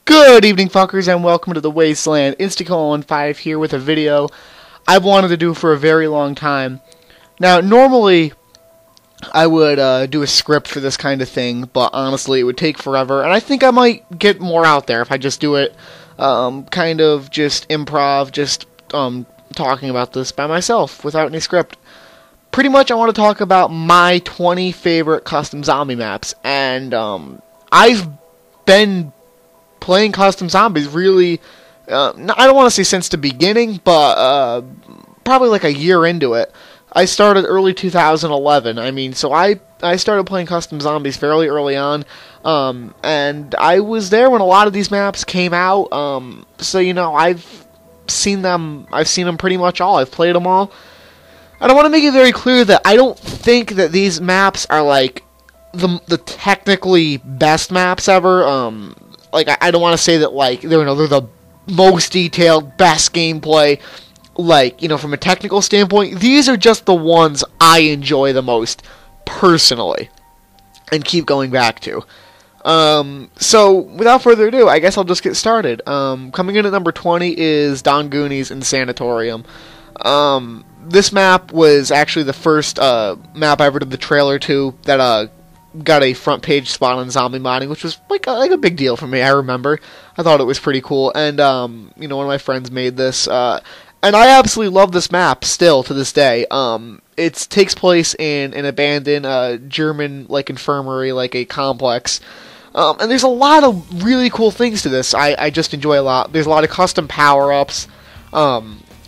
Good evening, fuckers, and welcome to the Wasteland. Instacolon5 here with a video I've wanted to do for a very long time. Now, normally, I would do a script for this kind of thing, but honestly, it would take forever, and I think I might get more out there if I just do it, kind of just improv, just, talking about this by myself, without any script. Pretty much, I want to talk about my 20 favorite custom zombie maps, and, I've been playing custom zombies really, I don't want to say since the beginning, but probably like a year into it. I started early 2011. I mean, so I started playing custom zombies fairly early on, and I was there when a lot of these maps came out. So you know, I've seen them pretty much all. I've played them all, and I want to make it very clear that I don't think that these maps are like the technically best maps ever. Like, I don't want to say that, like, they're the most detailed, best gameplay, like, you know, from a technical standpoint. These are just the ones I enjoy the most, personally, and keep going back to. So, without further ado, I guess I'll just get started. Coming in at number 20 is Goonies and Sanatorium. This map was actually the first, map I ever did the trailer to that, got a front page spot on zombie modding, which was like a big deal for me. I remember. I thought it was pretty cool, and you know, one of my friends made this, and I absolutely love this map still to this day. It takes place in an abandoned German like infirmary, like a complex, and there's a lot of really cool things to this. I just enjoy a lot. There's a lot of custom power-ups.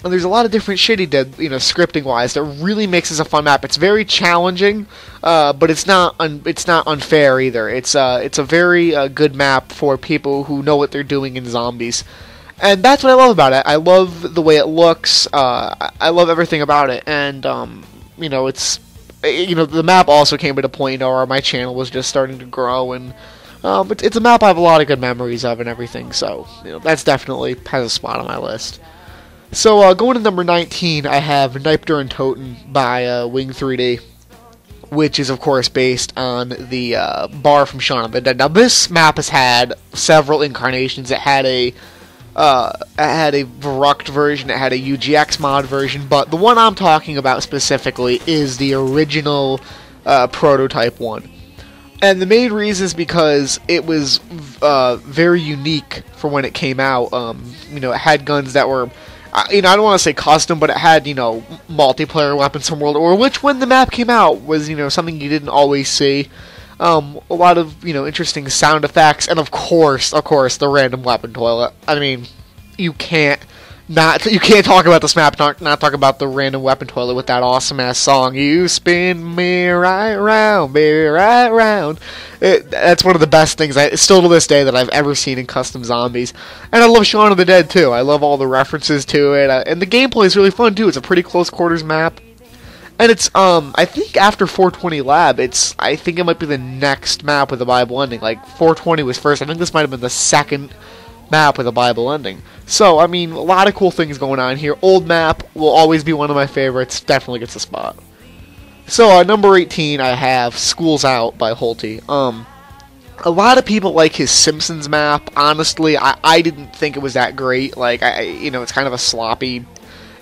And there's a lot of different shit he did, you know, scripting-wise, that really makes this a fun map. It's very challenging, but it's not unfair either. It's a very good map for people who know what they're doing in zombies, and that's what I love about it. I love the way it looks. I love everything about it, and you know, the map also came at a point, you know, where my channel was just starting to grow, and it's a map I have a lot of good memories of and everything. So you know, that's definitely has a spot on my list. So, going to number 19, I have Duringtin by Wing 3D, which is, of course, based on the bar from Shaun of the Dead. Now, this map has had several incarnations. It had a Verrucht version, it had a UGX mod version, but the one I'm talking about specifically is the original prototype one. And the main reason is because it was very unique for when it came out. You know, it had guns that were, you know, I don't want to say custom, but it had, you know, multiplayer weapons from World War, which when the map came out was, you know, something you didn't always see. A lot of, you know, interesting sound effects, and of course, the random weapon toilet. I mean, you can't talk about this map, not talk about the random weapon toilet with that awesome ass song. You spin me right round, baby, right round. That's one of the best things, still to this day, that I've ever seen in custom zombies. And I love Shaun of the Dead too. I love all the references to it, and the gameplay is really fun too. It's a pretty close quarters map, and it's I think after 420 Lab, I think it might be the next map with a Bible ending. Like 420 was first. I think this might have been the second map with a Bible ending. So, I mean, a lot of cool things going on here. Old map will always be one of my favorites. Definitely gets a spot. So, number 18, I have School's Out by Holte. A lot of people like his Simpsons map. Honestly, I didn't think it was that great. Like, you know, it's kind of a sloppy.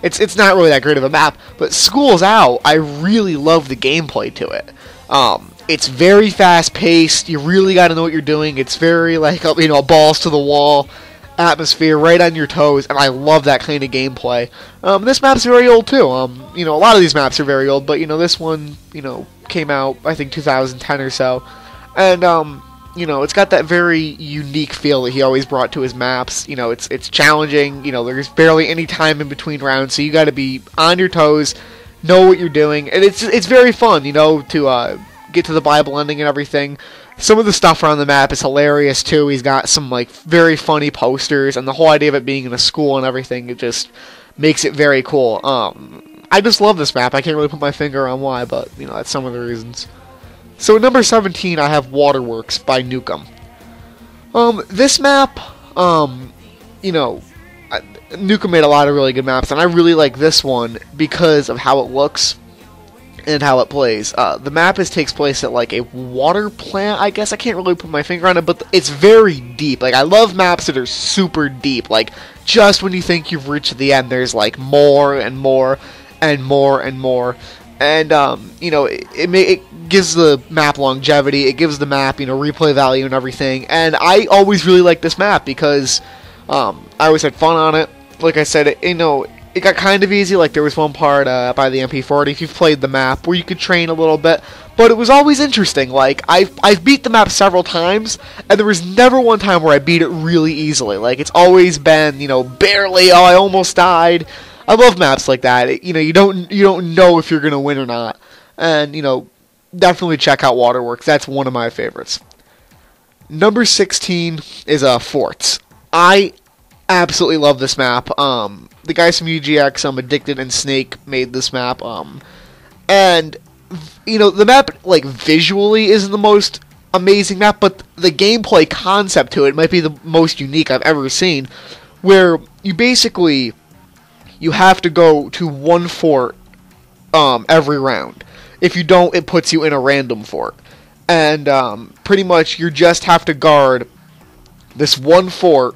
It's not really that great of a map. But School's Out, I really love the gameplay to it. It's very fast-paced. You really got to know what you're doing. It's very, like, you know, balls to the wall atmosphere, right on your toes, and I love that kind of gameplay. This map's very old, too. You know, a lot of these maps are very old, but, you know, this one, you know, came out, I think, 2010 or so. And, you know, it's got that very unique feel that he always brought to his maps. You know, it's challenging. You know, there's barely any time in between rounds, so you got to be on your toes, know what you're doing, and it's very fun, you know, to get to the Bible ending and everything. Some of the stuff around the map is hilarious too. He's got some like very funny posters, and the whole idea of it being in a school and everything, it just makes it very cool. I just love this map. I can't really put my finger on why, but you know, that's some of the reasons. So at number 17, I have Waterworks by Nukem. This map, you know, Nukem made a lot of really good maps, and I really like this one because of how it looks. and how it plays. The map takes place at like a water plant, I guess. I can't really put my finger on it, but it's very deep. Like, I love maps that are super deep. Like, just when you think you've reached the end, there's like more and more and more and more. And you know, it gives the map longevity. It gives the map, you know, replay value and everything. And I always really like this map because I always had fun on it. Like I said, you know, it got kind of easy. Like, there was one part by the MP40, if you've played the map, where you could train a little bit, but it was always interesting. Like, I've beat the map several times, and there was never one time where I beat it really easily. Like, it's always been, you know, barely, oh, I almost died. I love maps like that. You know, you don't know if you're gonna win or not. And, you know, definitely check out Waterworks. That's one of my favorites. Number 16 is Forts. I absolutely love this map. The guys from UGX, Addicted and Snake, made this map. And, you know, the map, like, visually isn't the most amazing map, but the gameplay concept to it might be the most unique I've ever seen, where you basically, you have to go to one fort every round. If you don't, it puts you in a random fort. And pretty much you just have to guard this one fort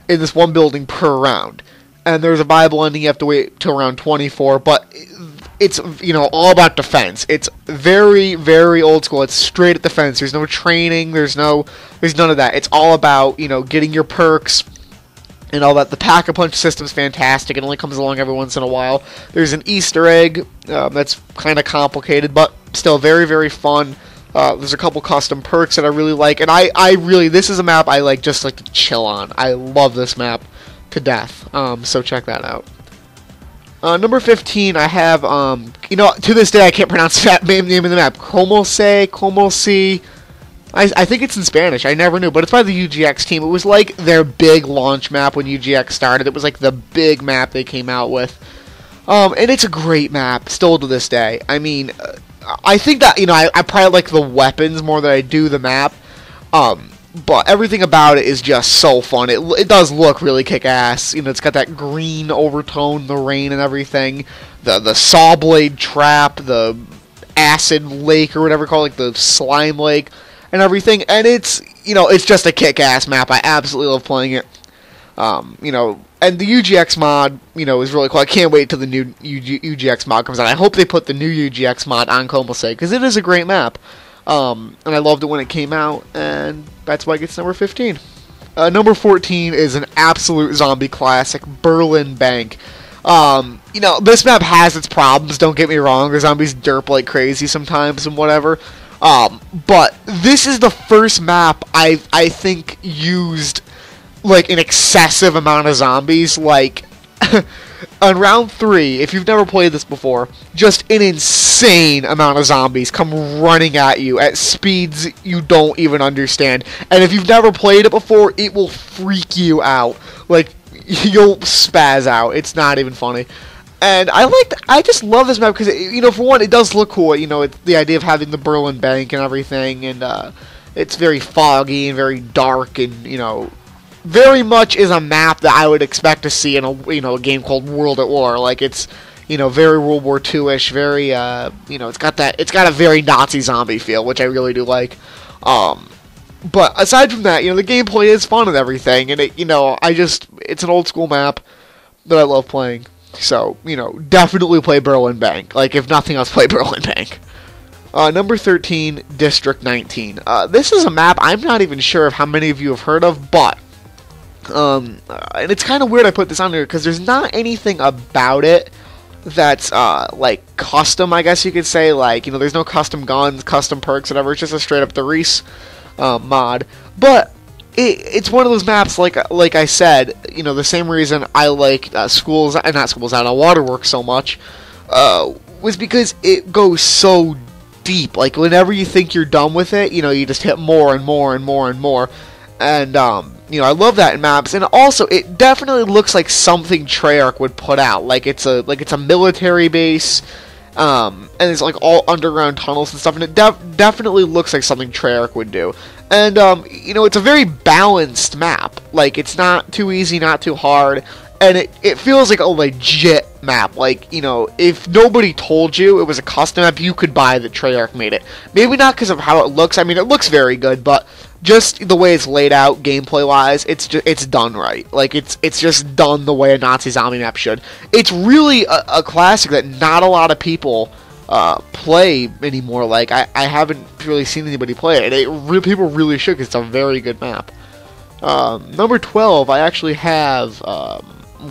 in this one building per round. And there's a Bible ending, you have to wait till around 24, but it's, you know, all about defense. It's very, very old school. It's straight at defense. There's no training, there's none of that. It's all about, you know, getting your perks and all that. The Pack-a-Punch system's fantastic. It only comes along every once in a while. There's an Easter egg that's kind of complicated, but still very, very fun. There's a couple custom perks that I really like, and I really, this is a map I just like to chill on. I love this map to death, so check that out. Number 15, I have, you know, to this day I can't pronounce that name of the map. Como se, I think it's in Spanish, I never knew, but it's by the UGX team. It was like their big launch map when UGX started. It was like the big map they came out with. And it's a great map, still to this day. I mean, I think that, you know, I probably like the weapons more than I do the map. But everything about it is just so fun. It does look really kick-ass. You know, it's got that green overtone, the rain and everything. The saw blade trap, the acid lake or whatever you call it, like the slime lake and everything. And it's, you know, it's just a kick-ass map. I absolutely love playing it. You know, and the UGX mod, you know, is really cool. I can't wait till the new UGX mod comes out. I hope they put the new UGX mod on Como se, because it is a great map. And I loved it when it came out, and that's why it gets number 15. Number 14 is an absolute zombie classic, Berlin Bank. You know, this map has its problems, don't get me wrong. The zombies derp like crazy sometimes and whatever. But this is the first map I think used, like, an excessive amount of zombies. Like, on round 3, if you've never played this before, just an insane amount of zombies come running at you at speeds you don't even understand. And if you've never played it before, it will freak you out. Like, you'll spaz out. It's not even funny. And I just love this map because, you know, for one, it does look cool. You know, it's the idea of having the Berlin Bank and everything, and it's very foggy and very dark, and, you know, very much is a map that I would expect to see in a game called World at War. Like, it's, you know, very World War II-ish, very, you know, it's got a very Nazi zombie feel, which I really do like. But aside from that, you know, the gameplay is fun and everything, and you know, it's an old school map that I love playing. So, you know, definitely play Berlin Bank. Like, if nothing else, play Berlin Bank. Number 13, District 19. This is a map I'm not even sure of how many of you have heard of, but and it's kind of weird I put this on here because there's not anything about it that's like custom, I guess you could say. Like, you know, there's no custom guns, custom perks, whatever. It's just a straight up the Reese mod. But it's one of those maps, like I said, you know, the same reason I like Waterworks so much was because it goes so deep. Like, whenever you think you're done with it, you know, you just hit more and more and more and more. And you know, I love that in maps, and also it definitely looks like something Treyarch would put out. Like it's a military base, and it's like all underground tunnels and stuff, and it definitely looks like something Treyarch would do. And you know, it's a very balanced map. Like, it's not too easy, not too hard. and it feels like a legit map. Like, you know, if nobody told you it was a custom map, you could buy that Treyarch made it. Maybe not because of how it looks. I mean, it looks very good, but just the way it's laid out, gameplay-wise, it's done right. Like, it's just done the way a Nazi zombie map should. It's really a classic that not a lot of people play anymore. Like, I haven't really seen anybody play it. People really should, because it's a very good map. Number 12, I actually have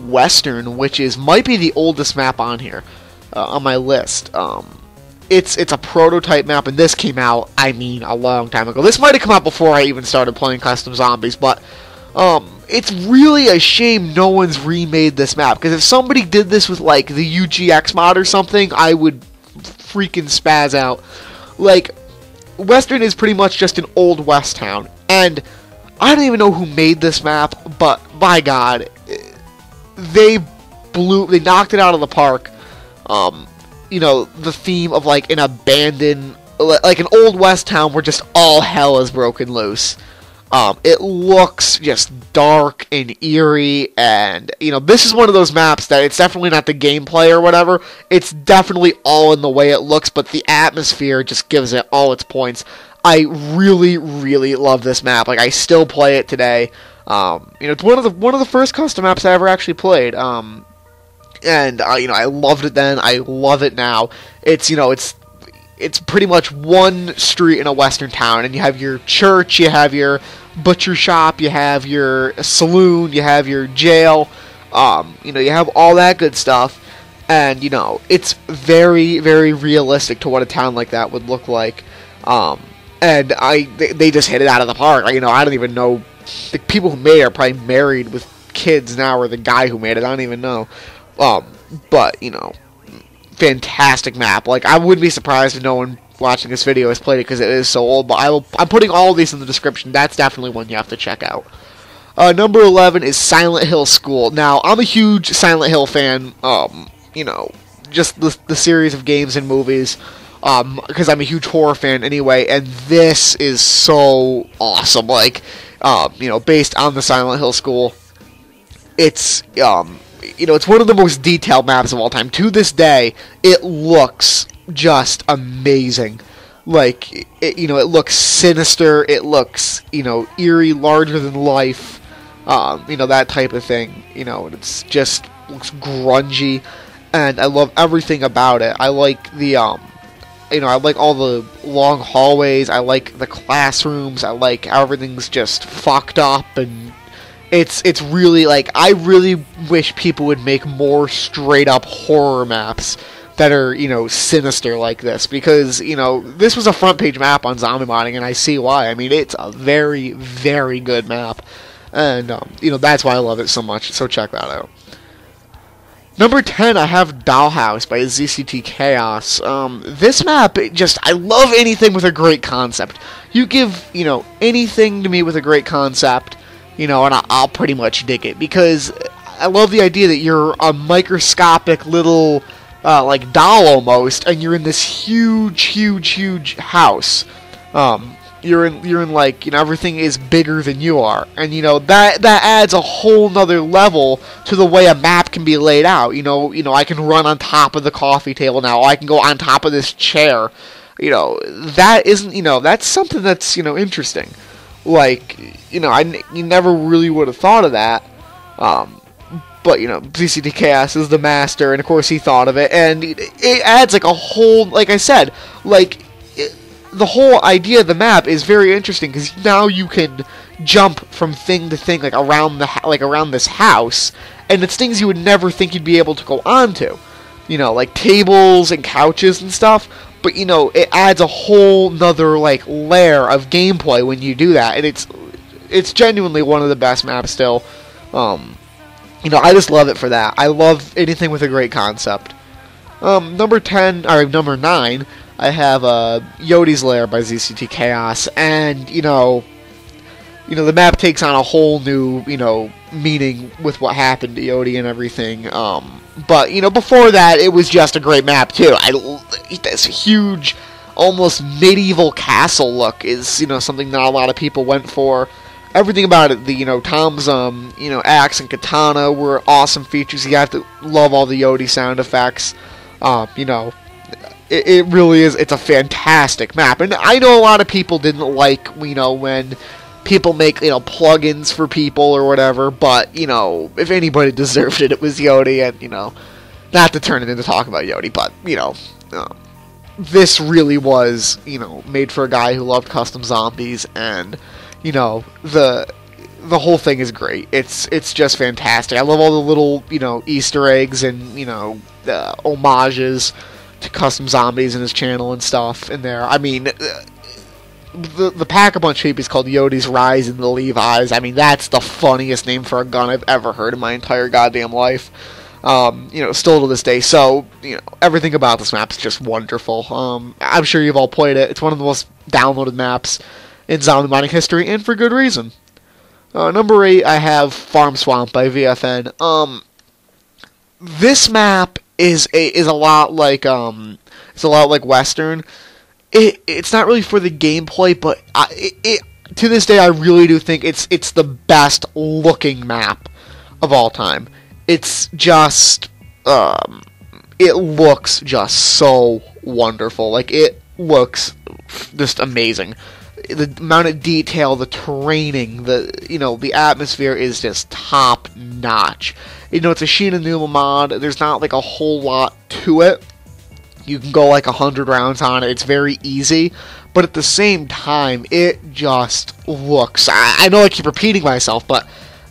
Western, which might be the oldest map on here, on my list. It's a prototype map, and this came out, I mean, a long time ago. This might have come out before I even started playing Custom Zombies, but it's really a shame no one's remade this map, because if somebody did this with, like, the UGX mod or something, I would freaking spaz out. Like, Western is pretty much just an old West town, and I don't even know who made this map, but by God, they knocked it out of the park. You know, the theme of, like, an abandoned, like an old West town where just all hell is broken loose. It looks just dark and eerie, and, you know, this is one of those maps that it's definitely not the gameplay or whatever. It's definitely all in the way it looks, but the atmosphere just gives it all its points. I really, really love this map. Like, I still play it today. You know, it's one of the first custom maps I ever actually played. And you know, I loved it then. I love it now. It's, you know, it's pretty much one street in a Western town, and you have your church, you have your butcher shop, you have your saloon, you have your jail. You know, you have all that good stuff, and, you know, it's very, very realistic to what a town like that would look like. And they just hit it out of the park. You know, I don't even know. The people who made it are probably married with kids now, or the guy who made it, I don't even know. But, you know, fantastic map. Like, I wouldn't be surprised if no one watching this video has played it, because it is so old. But I'm putting all of these in the description. That's definitely one you have to check out. Number 11 is Silent Hill School. Now, I'm a huge Silent Hill fan. You know, just the series of games and movies. Because I'm a huge horror fan anyway, and this is so awesome. Like, you know, based on the Silent Hill School, it's, you know, it's one of the most detailed maps of all time. To this day, it looks just amazing. Like, you know, it looks sinister, it looks, you know, eerie, larger than life, you know, that type of thing. You know, it's just looks grungy, and I love everything about it. I like the, you know, I like all the long hallways, I like the classrooms, I like how everything's just fucked up, and it's really, like, I really wish people would make more straight-up horror maps that are, you know, sinister like this, because, you know, this was a front-page map on zombie modding, and I see why. I mean, it's a very, very good map, and, you know, that's why I love it so much, so check that out. Number 10, I have Dollhouse by ZCT Chaos. This map, I love anything with a great concept. You give, you know, anything to me with a great concept, you know, and I'll pretty much dig it, because I love the idea that you're a microscopic little, like, doll almost, and you're in this huge, huge, huge house. You're in like, you know, everything is bigger than you are, and, you know, that adds a whole nother level to the way a map can be laid out. You know, I can run on top of the coffee table now. I can go on top of this chair. You know, that isn't, you know, that's something that's, you know, interesting. Like, you know, you never really would have thought of that. But, you know, ZCT Chaos is the master, and of course he thought of it, and it adds, like, a whole, like I said, like, the whole idea of the map is very interesting, because now you can jump from thing to thing, like, around this house, and it's things you would never think you'd be able to go onto. You know, like tables and couches and stuff, but, you know, it adds a whole nother, like, layer of gameplay when you do that, and it's genuinely one of the best maps still. You know, I just love it for that. I love anything with a great concept. Number 9, I have Yodas Layer by ZCT Chaos, and, you know, the map takes on a whole new, you know, meaning with what happened to Yodi and everything. But, you know, before that, it was just a great map, too. This huge, almost medieval castle look is, you know, something not a lot of people went for. everything about it, Tom's axe and katana were awesome features. You have to love all the Yodi sound effects. It really is. It's a fantastic map, and I know a lot of people didn't like when people make plugins for people or whatever. But if anybody deserved it, it was Yodi, and not to turn it into talk about Yodi, but this really was made for a guy who loved custom zombies, and the whole thing is great. It's just fantastic. I love all the little Easter eggs and homages to custom zombies in his channel and stuff in there. I mean, the Pack-a-Punch shape is called Yodi's Rise in the Levi's. I mean, that's the funniest name for a gun I've ever heard in my entire goddamn life. Still to this day. So, everything about this map is just wonderful. I'm sure you've all played it. It's one of the most downloaded maps in zombie mining history, and for good reason. Number 8, I have Farm Swamp by VFN. This map is a lot like Western. It's not really for the gameplay, but to this day I really do think it's the best looking map of all time. It's just it looks just so wonderful. Like, it looks just amazing. The amount of detail, the terraining, the atmosphere is just top notch. It's a Sheena Numa mod. There's not like a whole lot to it. You can go like 100 rounds on it. It's very easy, but at the same time, it just looks. I know I keep repeating myself, but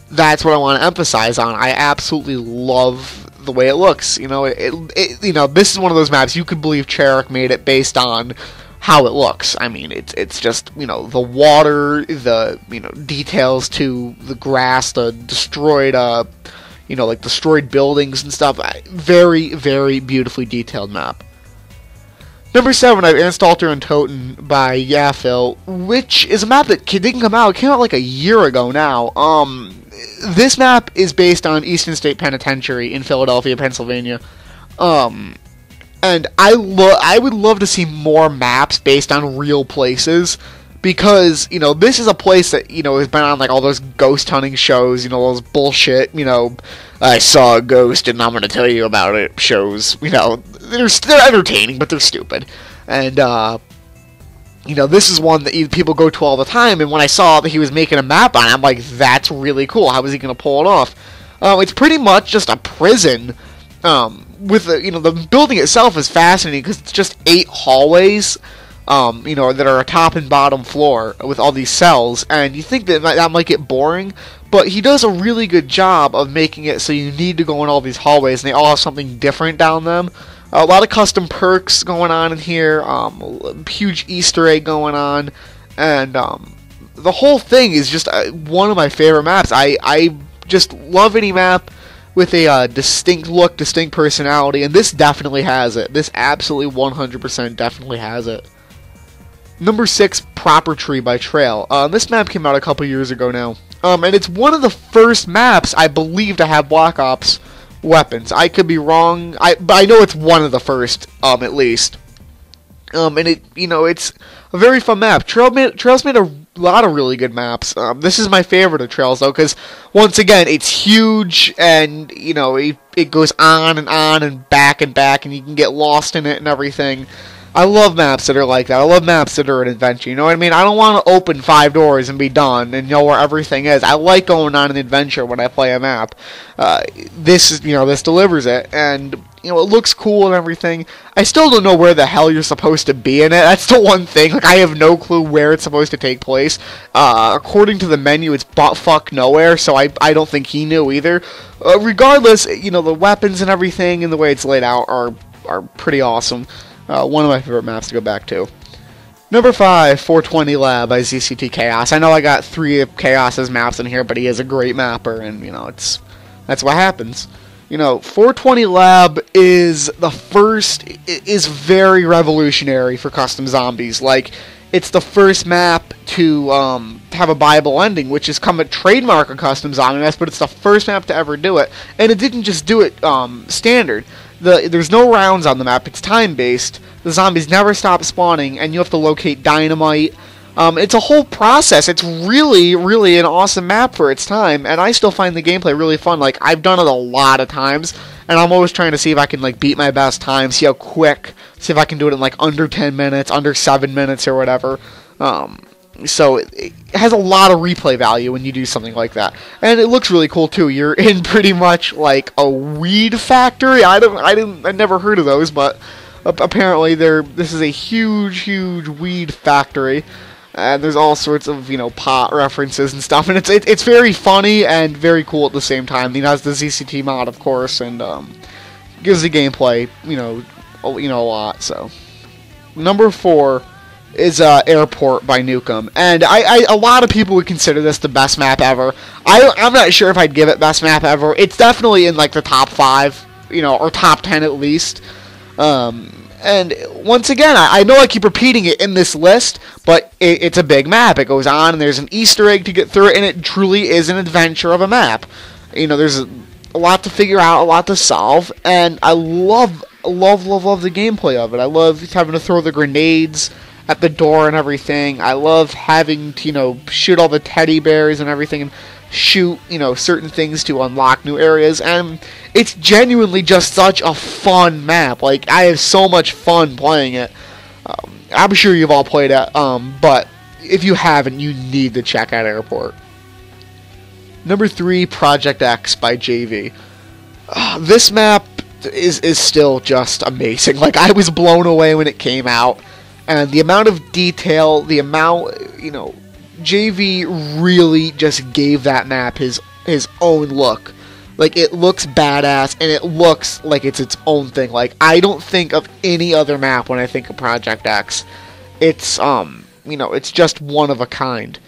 that's what I want to emphasize on. I absolutely love the way it looks. This is one of those maps you could believe Cherrick made it based on how it looks. I mean, it's just the water, the details to the grass, the destroyed destroyed buildings and stuff. Very, very beautifully detailed map. Number 7, I have Anstalter and Toten by Yaphil, which is a map that didn't come out. It came out like a year ago now. This map is based on Eastern State Penitentiary in Philadelphia, Pennsylvania. And I would love to see more maps based on real places, because this is a place that has been on like all those ghost hunting shows, those bullshit I saw a ghost and I'm gonna tell you about it shows. They're entertaining, but they're stupid. And this is one that people go to all the time, and when I saw that he was making a map on it, I'm like, that's really cool. How is he gonna pull it off? It's pretty much just a prison. With the building itself is fascinating because it's just 8 hallways, that are a top and bottom floor with all these cells, and you think that might get boring, but he does a really good job of making it so you need to go in all these hallways, and they all have something different down them. A lot of custom perks going on in here, huge Easter egg going on, and the whole thing is just one of my favorite maps. I just love any map with a distinct look, distinct personality, and this definitely has it. This absolutely 100% definitely has it. Number 6, Proper Tree by Trail. This map came out a couple years ago now, and it's one of the first maps, I believe, to have Black Ops weapons. I could be wrong, but I know it's one of the first, at least. And it's a very fun map. Trail's made a lot of really good maps. This is my favorite of Trail's, though, because once again, it's huge, and it goes on and back, and you can get lost in it and everything. I love maps that are like that. I love maps that are an adventure. You know what I mean? I don't want to open 5 doors and be done and know where everything is. I like going on an adventure when I play a map. This delivers it, and it looks cool and everything. I still don't know where the hell you're supposed to be in it. That's the one thing. Like, I have no clue where it's supposed to take place. According to the menu, it's buttfuck nowhere, so I don't think he knew either. Regardless, the weapons and everything and the way it's laid out are pretty awesome. One of my favorite maps to go back to. Number 5, 420 Lab by ZCT Chaos. I know I got 3 of Chaos's maps in here, but he is a great mapper, and that's what happens. 420 Lab is very revolutionary for custom zombies. Like, it's the first map to have a Bible ending, which has come a trademark of custom zombie maps, but it's the first map to ever do it. And it didn't just do it standard. There's no rounds on the map. It's time-based. The zombies never stop spawning, and you have to locate dynamite, It's a whole process. It's really, really an awesome map for its time, and I still find the gameplay really fun. Like, I've done it a lot of times, and I'm always trying to see if I can, like, beat my best time, see how quick, see if I can do it in, like, under 10 minutes, under 7 minutes, or whatever. So it has a lot of replay value when you do something like that, and it looks really cool too. You're in pretty much like a weed factory. I never heard of those, but apparently this is a huge weed factory, and there's all sorts of pot references and stuff, and it's very funny and very cool at the same time. It has the ZCT mod, of course, and gives the gameplay a lot. So number 4 is Airport by Nukem, and a lot of people would consider this the best map ever. I'm not sure if I'd give it best map ever. It's definitely in like the top 5, or top 10 at least. And once again, I know I keep repeating it in this list, but it's a big map. It goes on, and there's an Easter egg to get through it, and it truly is an adventure of a map. There's a lot to figure out, a lot to solve, and I love the gameplay of it. I love having to throw the grenades at the door and everything. I love having to, shoot all the teddy bears and everything, and shoot, certain things to unlock new areas, and it's genuinely just such a fun map. Like, I have so much fun playing it. I'm sure you've all played it, but if you haven't, you need to check out Airport. Number 3, Project X by JV. This map is still just amazing. Like, I was blown away when it came out. And the amount of detail, the amount, JV really just gave that map his own look. Like, it looks badass, and it looks like it's its own thing. Like, I don't think of any other map when I think of Project X. It's, it's just one of a kind.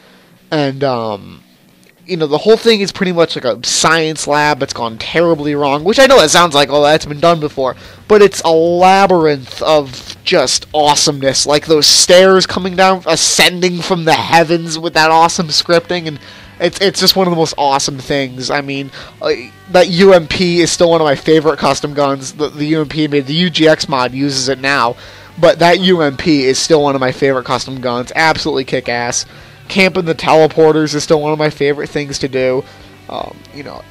And, the whole thing is pretty much like a science lab that's gone terribly wrong, which I know it sounds like, oh, that's been done before, but it's a labyrinth of just awesomeness, like those stairs coming down, ascending from the heavens with that awesome scripting, and it's just one of the most awesome things. I mean, that UMP is still one of my favorite custom guns. The UMP made, the UGX mod uses it now, but that UMP is still one of my favorite custom guns. Absolutely kick-ass. Camping the teleporters is still one of my favorite things to do.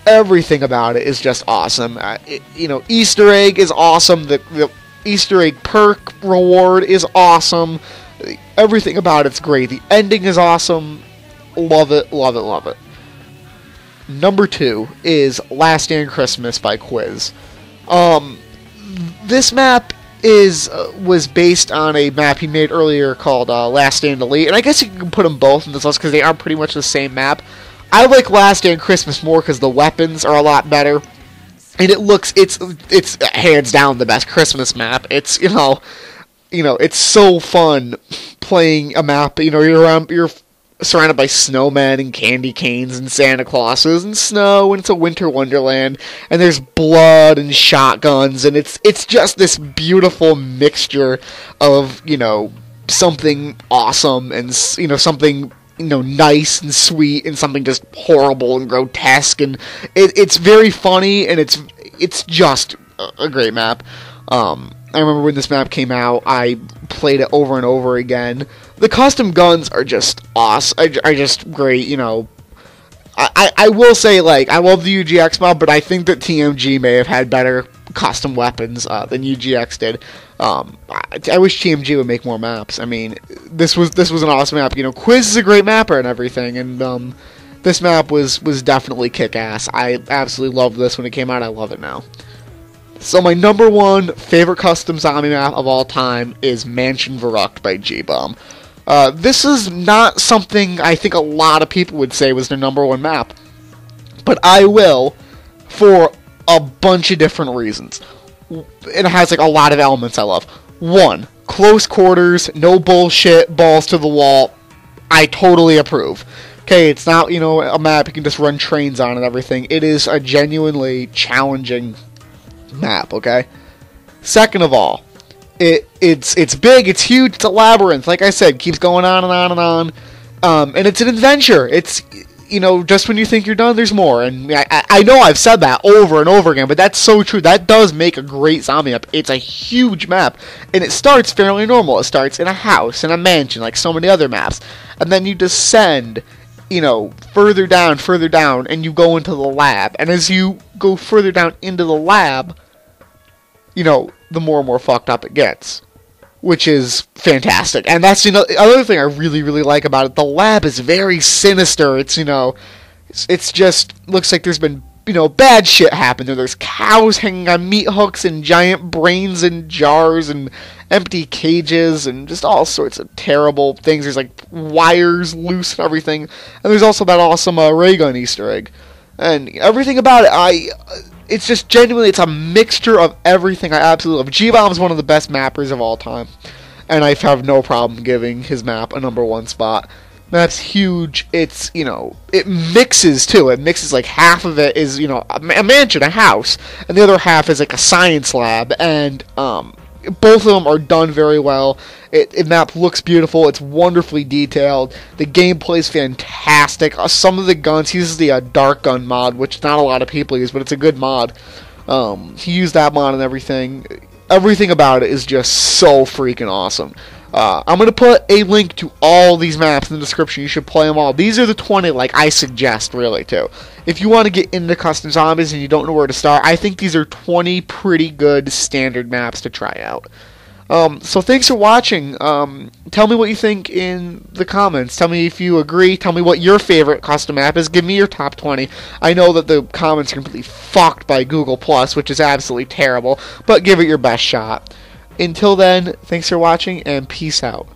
Everything about it is just awesome. Easter egg is awesome. The Easter egg perk reward is awesome. Everything about it's great. The ending is awesome. Love it, love it, love it. Number 2 is Last Stand Christmas by Quiz. This map was based on a map he made earlier called Last Stand Elite, and I guess you can put them both in this list because they are pretty much the same map. I like Last Stand Christmas more because the weapons are a lot better, and it's hands down the best Christmas map. It's it's so fun playing a map. You're surrounded by snowmen and candy canes and Santa Clauses and snow, and it's a winter wonderland, and there's blood and shotguns, and it's just this beautiful mixture of something awesome and something nice and sweet, and something just horrible and grotesque, and it's very funny, and it's just a great map. I remember when this map came out, I played it over and over again. The custom guns are just awesome. Are just great, I will say, like, I love the UGX mod, but I think that TMG may have had better custom weapons than UGX did. I wish TMG would make more maps. I mean, this was an awesome map. Quiz is a great mapper and everything, and this map was definitely kick-ass. I absolutely loved this when it came out. I love it now. So my number 1 favorite custom zombie map of all time is Mansion Verrückt by G-Bomb. This is not something I think a lot of people would say was their number 1 map, but I will, for a bunch of different reasons. It has like a lot of elements I love. 1, close quarters, no bullshit, balls to the wall. I totally approve. Okay, it's not a map you can just run trains on and everything. It is a genuinely challenging map, okay? Second of all, it's big, it's huge, it's a labyrinth. Like I said, keeps going on and on and on. And it's an adventure. It's you know, just when you think you're done, there's more. And I know I've said that over and over again, but that's so true. That does make a great zombie map. It's a huge map, and it starts fairly normal. It starts in a house, in a mansion, like so many other maps. And then you descend, you know, further down, and you go into the lab. And as you go further down into the lab, you know, the more and more fucked up it gets, which is fantastic. And that's, you know, the other thing I really, really like about it. The lab is very sinister. It's, you know, it's just looks like there's been, you know, bad shit happened there. There's cows hanging on meat hooks and giant brains in jars and empty cages and just all sorts of terrible things. There's like wires loose and everything. And there's also that awesome ray gun Easter egg. And everything about it, it's just genuinely, it's a mixture of everything I absolutely love. G-Bomb is one of the best mappers of all time, and I have no problem giving his map a #1 spot. Map's huge. It's, you know, it mixes too. It mixes, like, half of it is, you know, a mansion, a house, and the other half is like a science lab, and both of them are done very well. The map looks beautiful. It's wonderfully detailed. The gameplay is fantastic. Some of the guns, he uses the dark gun mod, which not a lot of people use, but it's a good mod. He used that mod and everything. Everything about it is just so freaking awesome. I'm going to put a link to all these maps in the description. You should play them all. These are the 20 like I suggest, really, too. If you want to get into custom zombies and you don't know where to start, I think these are 20 pretty good standard maps to try out. So thanks for watching. Tell me what you think in the comments. Tell me if you agree. Tell me what your favorite custom map is. Give me your top 20. I know that the comments are completely fucked by Google+, which is absolutely terrible, but give it your best shot. Until then, thanks for watching, and peace out.